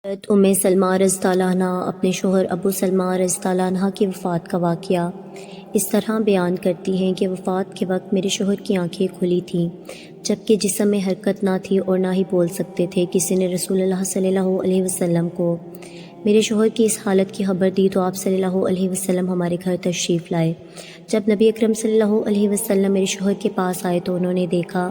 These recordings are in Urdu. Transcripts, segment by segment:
حضرت ام سلمہ رضی اللہ عنہ اپنے شوہر ابو سلمہ رضی اللہ عنہ کی وفات کا واقعہ اس طرح بیان کرتی ہیں کہ وفات کے وقت میرے شوہر کی آنکھیں کھلی تھیں جبکہ جسم میں حرکت نہ تھی اور نہ ہی بول سکتے تھے۔ کسی نے رسول اللہ صلی اللہ علیہ وسلم کو میرے شوہر کی اس حالت کی خبر دی تو آپ صلی اللہ علیہ وسلم ہمارے گھر تشریف لائے۔ جب نبی اکرم صلی اللہ علیہ وسلم میرے شوہر کے پاس آئے تو انہوں نے دیکھا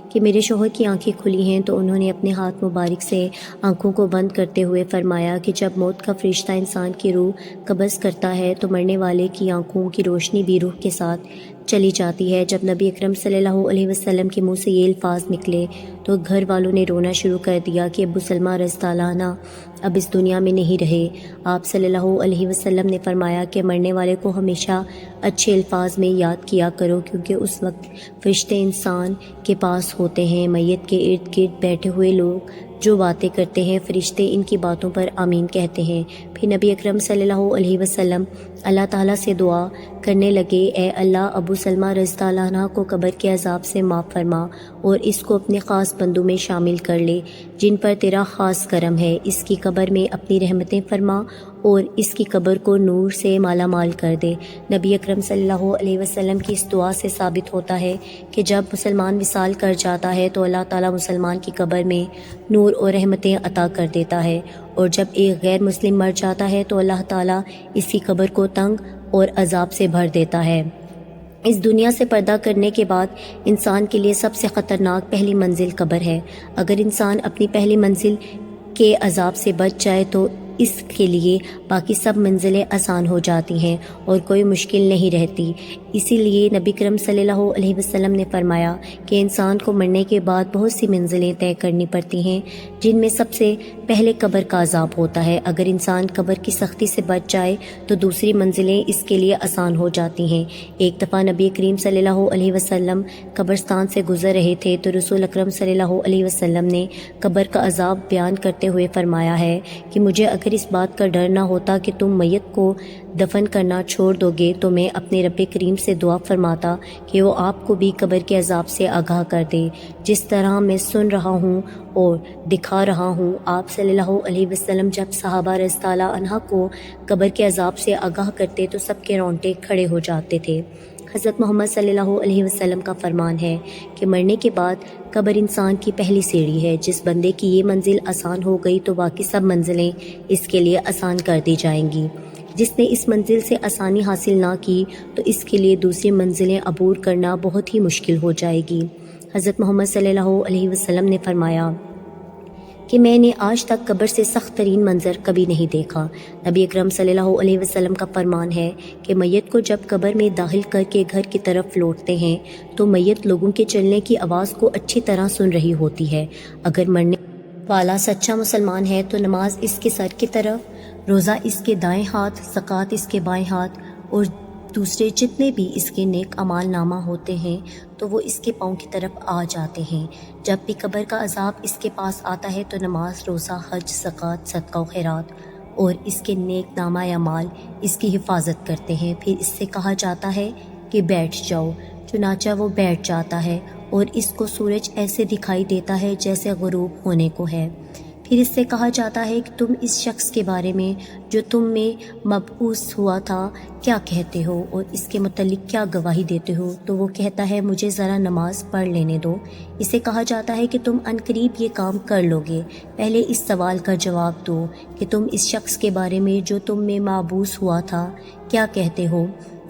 کہ میرے شوہر کی آنکھیں کھلی ہیں، تو انہوں نے اپنے ہاتھ مبارک سے آنکھوں کو بند کرتے ہوئے فرمایا کہ جب موت کا فرشتہ انسان کی روح قبض کرتا ہے تو مرنے والے کی آنکھوں کی روشنی بھی روح کے ساتھ چلی جاتی ہے۔ جب نبی اکرم صلی اللہ علیہ وسلم کے منہ سے یہ الفاظ نکلے تو گھر والوں نے رونا شروع کر دیا کہ ابو سلمہ رضی اللہ عنہ اب اس دنیا میں نہیں رہے۔ آپ صلی اللہ علیہ وسلم نے فرمایا کہ مرنے والے کو ہمیشہ اچھے الفاظ میں یاد کیا کرو، کیونکہ اس وقت فرشتے انسان کے پاس ہوتے ہیں۔ میت کے ارد گرد بیٹھے ہوئے لوگ جو باتیں کرتے ہیں فرشتے ان کی باتوں پر آمین کہتے ہیں۔ پھر نبی اکرم صلی اللہ علیہ وسلم اللہ تعالیٰ سے دعا کرنے لگے، اے اللہ، ابو سلمہ رضی اللہ عنہ کو قبر کے عذاب سے معاف فرما اور اس کو اپنے خاص بندوں میں شامل کر لے جن پر تیرا خاص کرم ہے۔ اس کی قبر میں اپنی رحمتیں فرما اور اس کی قبر کو نور سے مالا مال کر دے۔ نبی اکرم صلی اللہ علیہ وسلم کی اس دعا سے ثابت ہوتا ہے کہ جب مسلمان وصال کر جاتا ہے تو اللہ تعالیٰ مسلمان کی قبر میں نور اور رحمتیں عطا کر دیتا ہے، اور جب ایک غیر مسلم مر جاتا ہے تو اللہ تعالیٰ اس کی قبر کو تنگ اور عذاب سے بھر دیتا ہے۔ اس دنیا سے پردہ کرنے کے بعد انسان کے لیے سب سے خطرناک پہلی منزل قبر ہے۔ اگر انسان اپنی پہلی منزل کے عذاب سے بچ جائے تو اس کے لیے باقی سب منزلیں آسان ہو جاتی ہیں اور کوئی مشکل نہیں رہتی۔ اسی لیے نبی کرم صلی اللہ علیہ وسلم نے فرمایا کہ انسان کو مرنے کے بعد بہت سی منزلیں طے کرنی پڑتی ہیں، جن میں سب سے پہلے قبر کا عذاب ہوتا ہے۔ اگر انسان قبر کی سختی سے بچ جائے تو دوسری منزلیں اس کے لیے آسان ہو جاتی ہیں۔ ایک دفعہ نبی کریم صلی اللہ علیہ وسلم قبرستان سے گزر رہے تھے تو رسول اکرم صلی اللہ علیہ وسلم نے قبر کا عذاب بیان کرتے ہوئے فرمایا ہے کہ مجھے اگر اس بات کا ڈر نہ ہوتا کہ تم میت کو دفن کرنا چھوڑ دو گے تو میں اپنے رب کریم سے دعا فرماتا کہ وہ آپ کو بھی قبر کے عذاب سے آگاہ کر دے، جس طرح میں سن رہا ہوں اور دکھا رہا ہوں۔ آپ صلی اللہ علیہ وسلم جب صحابہ رضی اللہ عنہ کو قبر کے عذاب سے آگاہ کرتے تو سب کے رونگٹے کھڑے ہو جاتے تھے۔ حضرت محمد صلی اللہ علیہ وسلم کا فرمان ہے کہ مرنے کے بعد قبر انسان کی پہلی سیڑھی ہے۔ جس بندے کی یہ منزل آسان ہو گئی تو باقی سب منزلیں اس کے لیے آسان کر دی جائیں گی۔ جس نے اس منزل سے آسانی حاصل نہ کی تو اس کے لیے دوسری منزلیں عبور کرنا بہت ہی مشکل ہو جائے گی۔ حضرت محمد صلی اللہ علیہ وسلم نے فرمایا کہ میں نے آج تک قبر سے سخت ترین منظر کبھی نہیں دیکھا۔ نبی اکرم صلی اللہ علیہ وسلم کا فرمان ہے کہ میت کو جب قبر میں داخل کر کے گھر کی طرف لوٹتے ہیں تو میت لوگوں کے چلنے کی آواز کو اچھی طرح سن رہی ہوتی ہے۔ اگر مرنے والا سچا مسلمان ہے تو نماز اس کے سر کی طرف، روزہ اس کے دائیں ہاتھ، زکوٰۃ اس کے بائیں ہاتھ، اور دوسرے جتنے بھی اس کے نیک اعمال نامہ ہوتے ہیں تو وہ اس کے پاؤں کی طرف آ جاتے ہیں۔ جب بھی قبر کا عذاب اس کے پاس آتا ہے تو نماز، روزہ، حج، زکوٰۃ، صدقہ و خیرات اور اس کے نیک نامہ اعمال اس کی حفاظت کرتے ہیں۔ پھر اس سے کہا جاتا ہے کہ بیٹھ جاؤ، چنانچہ وہ بیٹھ جاتا ہے اور اس کو سورج ایسے دکھائی دیتا ہے جیسے غروب ہونے کو ہے۔ پھر اس سے کہا جاتا ہے کہ تم اس شخص کے بارے میں جو تم میں مبعوث ہوا تھا کیا کہتے ہو اور اس کے متعلق کیا گواہی دیتے ہو؟ تو وہ کہتا ہے مجھے ذرا نماز پڑھ لینے دو۔ اسے کہا جاتا ہے کہ تم عنقریب یہ کام کر لو گے، پہلے اس سوال کا جواب دو کہ تم اس شخص کے بارے میں جو تم میں مبعوث ہوا تھا کیا کہتے ہو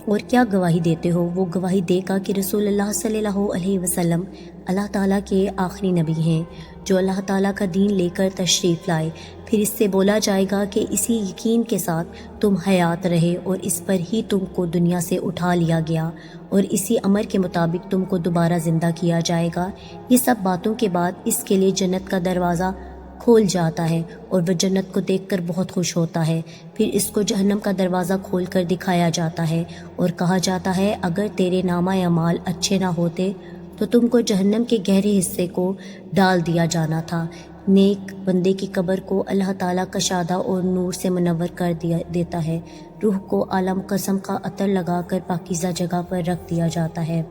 اور کیا گواہی دیتے ہو؟ وہ گواہی دے گا کہ رسول اللہ صلی اللہ علیہ وسلم اللہ تعالیٰ کے آخری نبی ہیں جو اللہ تعالیٰ کا دین لے کر تشریف لائے۔ پھر اس سے بولا جائے گا کہ اسی یقین کے ساتھ تم حیات رہے اور اس پر ہی تم کو دنیا سے اٹھا لیا گیا اور اسی امر کے مطابق تم کو دوبارہ زندہ کیا جائے گا۔ یہ سب باتوں کے بعد اس کے لیے جنت کا دروازہ کھول جاتا ہے اور وہ جنت کو دیکھ کر بہت خوش ہوتا ہے۔ پھر اس کو جہنم کا دروازہ کھول کر دکھایا جاتا ہے اور کہا جاتا ہے اگر تیرے نامہ اعمال اچھے نہ ہوتے تو تم کو جہنم کے گہرے حصے کو ڈال دیا جانا تھا۔ نیک بندے کی قبر کو اللہ تعالیٰ کشادہ اور نور سے منور کر دیتا ہے۔ روح کو اعلیٰ قسم کا عطر لگا کر پاکیزہ جگہ پر رکھ دیا جاتا ہے۔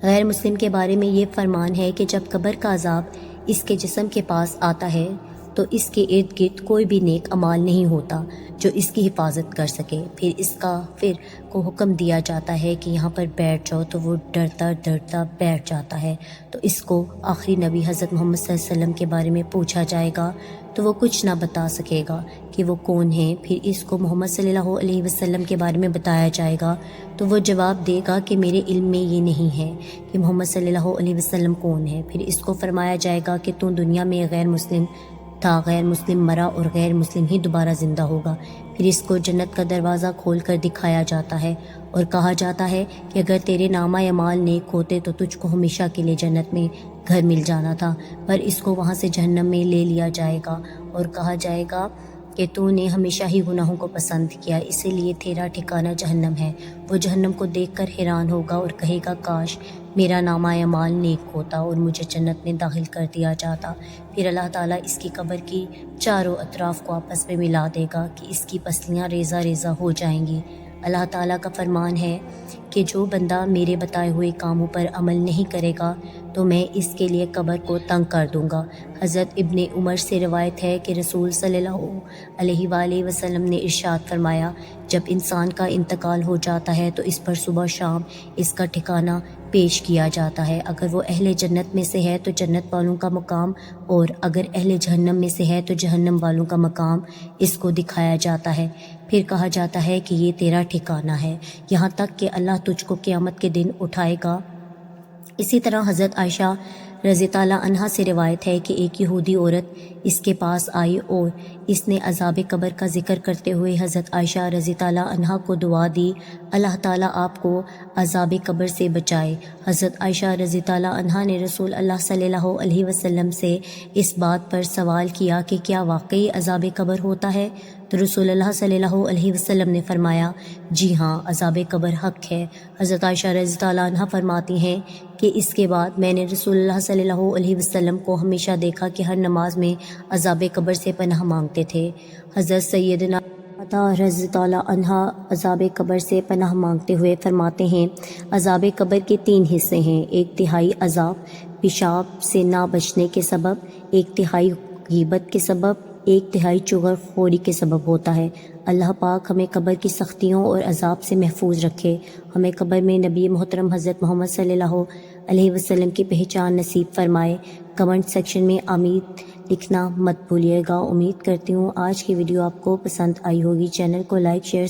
غیر مسلم کے بارے میں یہ فرمان ہے کہ جب قبر کا عذاب اس کے جسم کے پاس آتا ہے تو تو اس کے ارد گرد کوئی بھی نیک عمل نہیں ہوتا جو اس کی حفاظت کر سکے۔ پھر اس کافر کو حکم دیا جاتا ہے کہ یہاں پر بیٹھ جاؤ تو وہ ڈرتا ڈرتا بیٹھ جاتا ہے۔ تو اس کو آخری نبی حضرت محمد صلی اللہ علیہ وسلم کے بارے میں پوچھا جائے گا تو وہ کچھ نہ بتا سکے گا کہ وہ کون ہیں۔ پھر اس کو محمد صلی اللہ علیہ وسلم کے بارے میں بتایا جائے گا تو وہ جواب دے گا کہ میرے علم میں یہ نہیں ہے کہ محمد صلی اللہ علیہ وسلم کون ہے۔ پھر اس کو فرمایا جائے گا کہ تو دنیا میں غیر مسلم تھا، غیر مسلم مرا اور غیر مسلم ہی دوبارہ زندہ ہوگا۔ پھر اس کو جنت کا دروازہ کھول کر دکھایا جاتا ہے اور کہا جاتا ہے کہ اگر تیرے نامہ اعمال نیک ہوتے تو تجھ کو ہمیشہ کے لیے جنت میں گھر مل جانا تھا، پر اس کو وہاں سے جہنم میں لے لیا جائے گا اور کہا جائے گا کہ تو نے ہمیشہ ہی گناہوں کو پسند کیا، اسی لیے تیرا ٹھکانہ جہنم ہے۔ وہ جہنم کو دیکھ کر حیران ہوگا اور کہے گا کاش میرا نامہ اعمال نیک ہوتا اور مجھے جنت میں داخل کر دیا جاتا۔ پھر اللہ تعالیٰ اس کی قبر کی چاروں اطراف کو آپس میں ملا دے گا کہ اس کی پسلیاں ریزہ ریزہ ہو جائیں گی۔ اللہ تعالیٰ کا فرمان ہے کہ جو بندہ میرے بتائے ہوئے کاموں پر عمل نہیں کرے گا تو میں اس کے لیے قبر کو تنگ کر دوں گا۔ حضرت ابن عمر سے روایت ہے کہ رسول صلی اللہ علیہ وآلہ وسلم نے ارشاد فرمایا، جب انسان کا انتقال ہو جاتا ہے تو اس پر صبح شام اس کا ٹھکانہ پیش کیا جاتا ہے۔ اگر وہ اہل جنت میں سے ہے تو جنت والوں کا مقام، اور اگر اہل جہنم میں سے ہے تو جہنم والوں کا مقام اس کو دکھایا جاتا ہے۔ پھر کہا جاتا ہے کہ یہ تیرا ٹھکانہ ہے، یہاں تک کہ اللہ تجھ کو قیامت کے دن اٹھائے گا۔ اسی طرح حضرت عائشہ رضی اللہ عنہا سے روایت ہے کہ ایک یہودی عورت اس کے پاس آئی اور اس نے عذاب قبر کا ذکر کرتے ہوئے حضرت عائشہ رضی اللہ عنہا کو دعا دی، اللہ تعالیٰ آپ کو عذاب قبر سے بچائے۔ حضرت عائشہ رضی اللہ عنہا نے رسول اللہ صلی اللہ علیہ وسلم سے اس بات پر سوال کیا کہ کیا واقعی عذاب قبر ہوتا ہے؟ تو رسول اللہ صلی اللہ علیہ وسلم نے فرمایا، جی ہاں، عذاب قبر حق ہے۔ حضرت عائشہ رضی اللہ عنہا فرماتی ہیں کہ اس کے بعد میں نے رسول اللہ صلی اللہ علیہ وسلم کو ہمیشہ دیکھا کہ ہر نماز میں عذاب قبر سے پناہ مانگتے تھے۔ حضرت سیدنا عطا رضی اللہ عنہ عذاب قبر سے پناہ مانگتے ہوئے فرماتے ہیں، عذاب قبر کے 3 حصے ہیں، 1/3 عذاب پیشاب سے نہ بچنے کے سبب، 1/3 غیبت کے سبب، 1/3 چغل خوری کے سبب ہوتا ہے۔ اللہ پاک ہمیں قبر کی سختیوں اور عذاب سے محفوظ رکھے، ہمیں قبر میں نبی محترم حضرت محمد صلی اللہ علیہ وسلم کی پہچان نصیب فرمائے۔ کمنٹ سیکشن میں آمین لکھنا مت بھولیے گا۔ امید کرتی ہوں آج کی ویڈیو آپ کو پسند آئی ہوگی۔ چینل کو لائک، شیئر